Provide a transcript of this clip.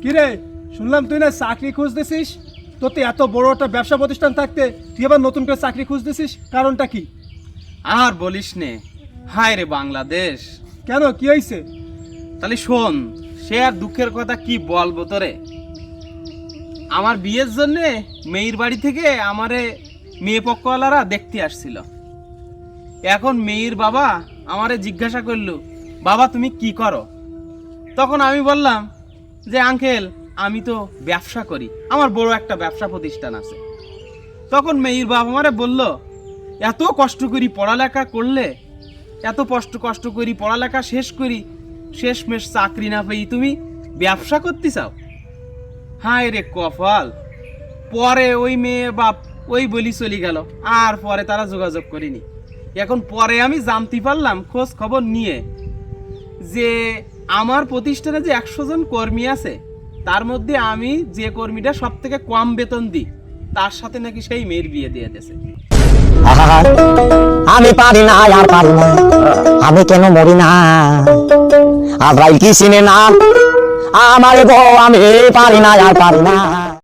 কিরে, শুনলাম তুই না চাকরি খুঁজতেছিস। তোতে এত বড় একটা ব্যবসা প্রতিষ্ঠান থাকতে তুই আবার নতুন করে চাকরি খুঁজতেছিস, কারণটা কি? আর বলিস নে, হায় রে বাংলাদেশ। কেন, কি হয়েছে? তাহলে শোন, সে আর দুঃখের কথা কি বলবো তোরে। আমার বিয়ের জন্য মেয়ের বাড়ি থেকে আমারে মেয়ে পক্ষওয়ালারা দেখতে আসছিল। এখন মেয়ের বাবা আমারে জিজ্ঞাসা করলো, বাবা তুমি কি করো? তখন আমি বললাম যে আঙ্কেল আমি তো ব্যবসা করি, আমার বড় একটা ব্যবসা প্রতিষ্ঠান আছে। তখন মেয়ের বাবা আমারে বলল, এত কষ্ট করি পড়ালেখা করলে, এত কষ্ট করি পড়ালেখা শেষ করি, শেষমেশ চাকরি না পেয়ে তুমি ব্যবসা করতে চাও? হায় রে কপাল। পরে ওই মেয়ে বাপ ওই বলি চলে গেল, আর পরে তারা যোগাযোগ করেনি। এখন পরে আমি জানতে পারলাম খোঁজ খবর নিয়ে যে আমার প্রতিষ্ঠানে যে 100 জন কর্মী আছে, তার মধ্যে আমি যে কর্মীটা সব থেকে কম বেতন দিই, তার সাথে নাকি সেই মেয়ের বিয়ে দিয়ে দিয়েছে। আমি পারি না, আর পারি না, আমি কেন মরি না? আজরাইল কি চিনে না আমার বউ? আমি পারি না, আর পারি না।